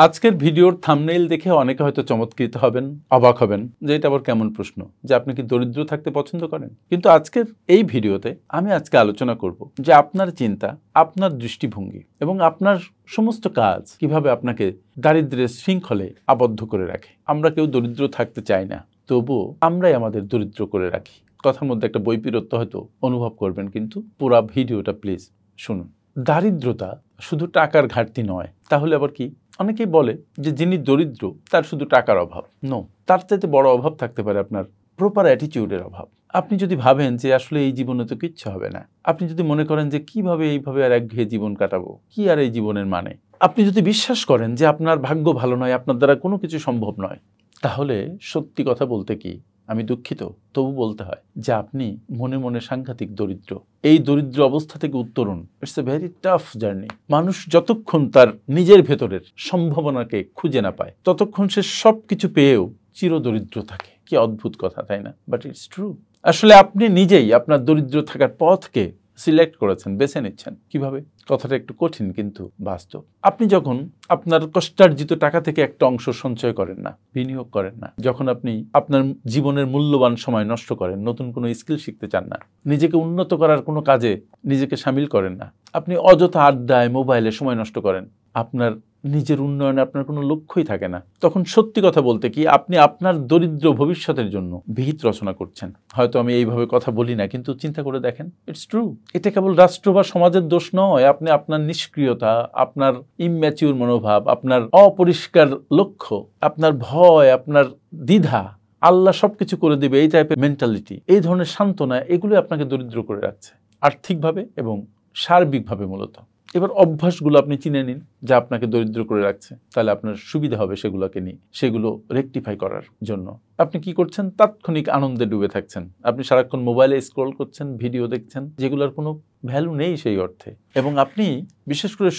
আজকের ভিডিওর থাম্বনেইল দেখে অনেকে হয়তো চমৎকৃত হবেন, অবাক হবেন যে এটা আবার কেমন প্রশ্ন, যে আপনি কি দরিদ্র থাকতে পছন্দ করেন। কিন্তু আজকের এই ভিডিওতে আমি আজকে আলোচনা করব যে আপনার চিন্তা, আপনার দৃষ্টিভঙ্গি এবং আপনার সমস্ত কাজ কিভাবে আপনাকে দারিদ্র্যের শৃঙ্খলে আবদ্ধ করে রাখে। আমরা কেউ দরিদ্র থাকতে চাই না, তবুও আমরাই আমাদের দরিদ্র করে রাখি। কথার মধ্যে একটা বৈপরীত্য হয়তো অনুভব করবেন, কিন্তু পুরা ভিডিওটা প্লিজ শুনুন। দারিদ্রতা শুধু টাকার ঘাটতি নয়, তাহলে আবার কি? অনেকেই বলে যে যিনি দরিদ্র তার শুধু টাকার অভাব। নো, তার চাইতে বড় অভাব থাকতে পারে আপনার প্রপার অ্যাটিটিউডের অভাব। আপনি যদি ভাবেন যে আসলে এই জীবনে তো কিচ্ছু হবে না, আপনি যদি মনে করেন যে কিভাবে এইভাবে আর একঘেয়ে জীবন কাটাবো, কি আর এই জীবনের মানে, আপনি যদি বিশ্বাস করেন যে আপনার ভাগ্য ভালো নয়, আপনার দ্বারা কোনো কিছু সম্ভব নয়, তাহলে সত্যি কথা বলতে কি, আমি দুঃখিত, তবু বলতে হয় যে আপনি মনে মনে সাংঘাতিক দরিদ্র। এই দরিদ্র অবস্থা থেকে উত্তরণ, it's a very tough journey. মানুষ যতক্ষণ তার নিজের ভেতরের সম্ভাবনাকে খুঁজে না পায়, ততক্ষণ সে সব কিছু পেয়েও চিরদরিদ্র থাকে। কি অদ্ভুত কথা, তাই না? But it's true. আসলে আপনি নিজেই আপনার দরিদ্র থাকার পথকে সিলেক্ট করেছেন, বেছে নিচ্ছেন। কিভাবে? কথাটা একটু কঠিন কিন্তু বাস্তব। আপনি যখন আপনার কষ্টার্জিত টাকা থেকে একটা অংশ সঞ্চয় করেন না, বিনিয়োগ করেন না, যখন আপনি আপনার জীবনের মূল্যবান সময় নষ্ট করেন, নতুন কোনো স্কিল শিখতে চান না, নিজেকে উন্নত করার কোনো কাজে নিজেকে সামিল করেন না, আপনি অযথা আড্ডায়, মোবাইলে সময় নষ্ট করেন, আপনার নিজের উন্নয়নে আপনার কোনো লক্ষ্যই থাকে না, তখন সত্যি কথা বলতে কি আপনি আপনার দরিদ্র ভবিষ্যতের জন্য ভিত রচনা করছেন। হয়তো আমি এইভাবে কথা বলি না, কিন্তু চিন্তা করে দেখেন, ইটস ট্রু। এটা কেবল রাষ্ট্র বা সমাজের দোষ নয়। আপনি আপনার নিষ্ক্রিয়তা, আপনার ইম্যাচিউর মনোভাব, আপনার অপরিষ্কার লক্ষ্য, আপনার ভয়, আপনার দ্বিধা, আল্লাহ সবকিছু করে দিবে এই টাইপের মেন্টালিটি, এই ধরনের সান্ত্বনা, এগুলো আপনাকে দরিদ্র করে রাখছে আর্থিকভাবে এবং সার্বিকভাবে মূলত। এবার অভ্যাসগুলো আপনি চিনে নিন যা আপনাকে দরিদ্র করে রাখছে, তাহলে আপনার সুবিধা হবে সেগুলোকে নিয়ে, সেগুলো রেকটিফাই করার জন্য। আপনি কি করছেন? তাৎক্ষণিক আনন্দে ডুবে থাকছেন। আপনি সারাক্ষণ মোবাইলে স্ক্রল করছেন, ভিডিও দেখছেন, যেগুলোর কোনো ভ্যালু নেই সেই অর্থে। এবং আপনি বিশেষ করে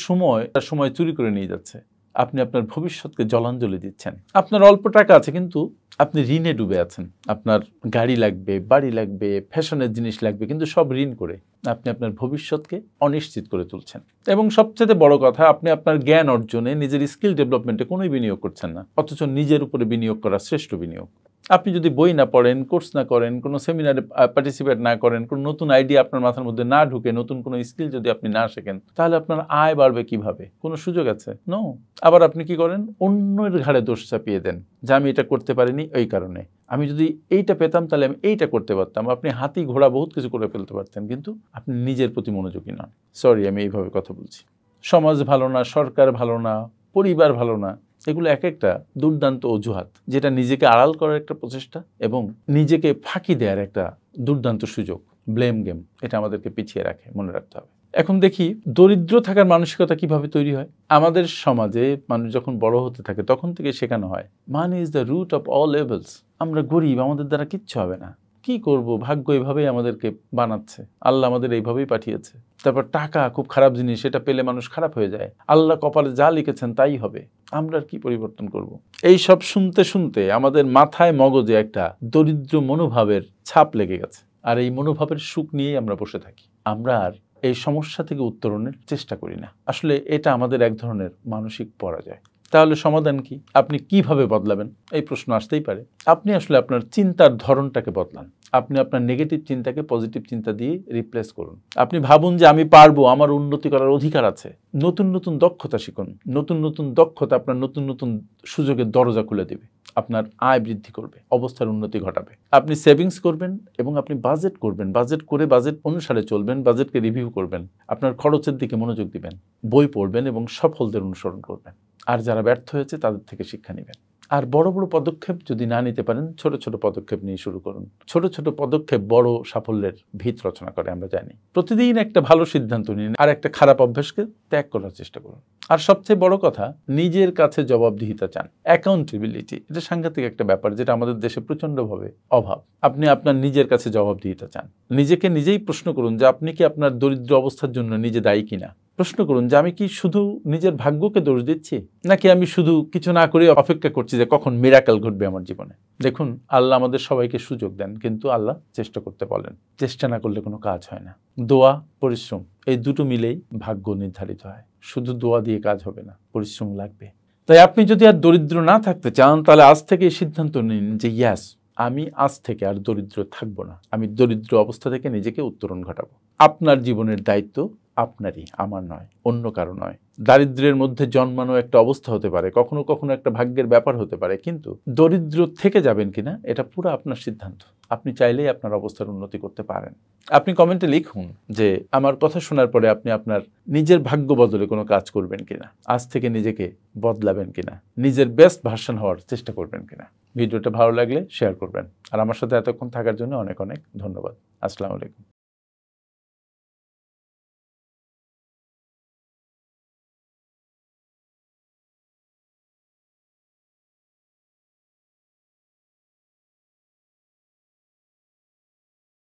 সময় চুরি করে নিয়ে যাচ্ছে। আপনি আপনার ভবিষ্যৎকে জলাঞ্জলি দিচ্ছেন। আপনার অল্প টাকা আছে, কিন্তু আপনি ঋণে ডুবে আছেন। আপনার গাড়ি লাগবে, বাড়ি লাগবে, ফ্যাশনের জিনিস লাগবে, কিন্তু সব ঋণ করে আপনি আপনার ভবিষ্যৎকে অনিশ্চিত করে তুলছেন। এবং সবচেয়ে বড় কথা, আপনি আপনার জ্ঞান অর্জনে, নিজের স্কিল ডেভেলপমেন্টে কোনোই বিনিয়োগ করছেন না, অথচ নিজের উপরে বিনিয়োগ করা শ্রেষ্ঠ বিনিয়োগ। আপনি যদি বই না পড়েন, কোর্স না করেন, কোনো সেমিনারে পার্টিসিপেট না করেন, কোনো নতুন আইডিয়া আপনার মাথার মধ্যে না ঢুকে, নতুন কোনো স্কিল যদি আপনি না শেখেন, তাহলে আপনার আয় বাড়বে কিভাবে? কোনো সুযোগ আছে? নো। আবার আপনি কি করেন? অন্যের ঘাড়ে দোষ চাপিয়ে দেন যে আমি এটা করতে পারিনি এই কারণে, আমি যদি এইটা পেতাম তাহলে আমি এইটা করতে পারতাম। আপনি হাতি ঘোড়া বহুত কিছু করে ফেলতে পারতেন, কিন্তু আপনি নিজের প্রতি মনোযোগী নন। সরি, আমি এইভাবে কথা বলছি। সমাজ ভালো না, সরকার ভালো না, পরিবার ভালো না, এগুলো এক একটা দুর্দান্ত অজুহাত, যেটা নিজেকে আড়াল করার একটা প্রচেষ্টা এবং নিজেকে ফাঁকি দেওয়ার একটা দুর্দান্ত সুযোগ। ব্লেম গেম, এটা আমাদেরকে পিছিয়ে রাখে, মনে রাখতে হবে। এখন দেখি দরিদ্র থাকার মানসিকতা কিভাবে তৈরি হয়। আমাদের সমাজে মানুষ যখন বড় হতে থাকে তখন থেকে শেখানো হয় money is the root of all evils. আমরা গরিব, আমাদের দ্বারা কিচ্ছু হবে না, কি করব, ভাগ্য এইভাবেই আমাদেরকে বানাচ্ছে, আল্লাহ আমাদের এইভাবেই পাঠিয়েছে। তারপর টাকা খুব খারাপ জিনিস, সেটা পেলে মানুষ খারাপ হয়ে যায়, আল্লাহ কপালে যা লিখেছেন তাই হবে, আমরা আর কি পরিবর্তন করব। এই সব শুনতে শুনতে আমাদের মাথায় মগজে একটা দরিদ্র মনোভাবের ছাপ লেগে গেছে, আর এই মনোভাবের সুখ নিয়েই আমরা বসে থাকি। আমরা আর এই সমস্যা থেকে উত্তরণের চেষ্টা করি না। আসলে এটা আমাদের এক ধরনের মানসিক পরাজয়। তাহলে সমাধান কি? আপনি কিভাবে বদলাবেন? এই প্রশ্ন আসতেই পারে। আপনি আসলে আপনার চিন্তার ধরনটাকে বদলান। আপনি আপনার নেগেটিভ চিন্তাকে পজিটিভ চিন্তা দিয়ে রিপ্লেস করুন। আপনি ভাবুন যে আমি পারবো, আমার উন্নতি করার অধিকার আছে। নতুন নতুন দক্ষতা শিখুন। নতুন নতুন দক্ষতা আপনার নতুন নতুন সুযোগের দরজা খুলে দেবে, আপনার আয় বৃদ্ধি করবে, অবস্থার উন্নতি ঘটাবে। আপনি সেভিংস করবেন এবং আপনি বাজেট করবেন। বাজেট করে বাজেট অনুসারে চলবেন, বাজেটকে রিভিউ করবেন, আপনার খরচের দিকে মনোযোগ দিবেন, বই পড়বেন এবং সফলদের অনুসরণ করবেন। আর যারা ব্যর্থ হয়েছে তাদের থেকে শিক্ষা নেবেন। আর বড় বড় পদক্ষেপ যদি না নিতে পারেন, ছোট ছোট পদক্ষেপ নিয়ে শুরু করুন। ছোট ছোট পদক্ষেপ বড় সাফল্যের ভিত রচনা করে, আমরা জানি। প্রতিদিন একটা ভালো সিদ্ধান্ত নিন আর একটা খারাপ অভ্যাসকে ত্যাগ করার চেষ্টা করুন। আর সবচেয়ে বড় কথা, নিজের কাছে জবাবদিহিতা চান। অ্যাকাউন্টেবিলিটি, এটা সাংঘাতিক একটা ব্যাপার, যেটা আমাদের দেশে প্রচণ্ডভাবে অভাব। আপনি আপনার নিজের কাছে জবাবদিহিতা চান। নিজেকে নিজেই প্রশ্ন করুন যে আপনি কি আপনার দরিদ্র অবস্থার জন্য নিজে দায়ী কিনা। প্রশ্ন করুন যে আমি কি শুধু নিজের ভাগ্যকে দোষ দিচ্ছি, নাকি আমি শুধু কিছু না করে অপেক্ষা করছি যে কখন মিরাকেল ঘটবে আমার জীবনে। দেখুন, আল্লাহ আমাদের সবাইকে সুযোগ দেন, কিন্তু আল্লাহ চেষ্টা করতে বলেন। চেষ্টা না করলে কোনো কাজ হয় না। দোয়া, পরিশ্রম, এই দুটো মিলেই ভাগ্য নির্ধারিত হয়। শুধু দোয়া দিয়ে কাজ হবে না, পরিশ্রম লাগবে। তাই আপনি যদি আর দরিদ্র না থাকতে চান তাহলে আজ থেকে এই সিদ্ধান্ত নিন যে ইয়াস, আমি আজ থেকে আর দরিদ্র থাকবো না। আমি দরিদ্র অবস্থা থেকে নিজেকে উত্তরণ ঘটাবো। আপনার জীবনের দায়িত্ব আপনারই, আমার নয়, অন্য কারো নয়। দারিদ্র্যের মধ্যে জন্মানো একটা অবস্থা হতে পারে, কখনো কখনো একটা ভাগ্যের ব্যাপার হতে পারে, কিন্তু দরিদ্র থেকে যাবেন কিনা এটা পুরো আপনার সিদ্ধান্ত। আপনি চাইলেই আপনার অবস্থার উন্নতি করতে পারেন। আপনি কমেন্টে লিখুন যে আমার কথা শোনার পরে আপনি আপনার নিজের ভাগ্য বদলে কোনো কাজ করবেন কিনা, আজ থেকে নিজেকে বদলাবেন কিনা, নিজের বেস্ট ভার্সন হওয়ার চেষ্টা করবেন কিনা। ভিডিওটা ভালো লাগলে শেয়ার করবেন। আর আমার সাথে এতক্ষণ থাকার জন্য অনেক অনেক ধন্যবাদ। আসসালামু আলাইকুম।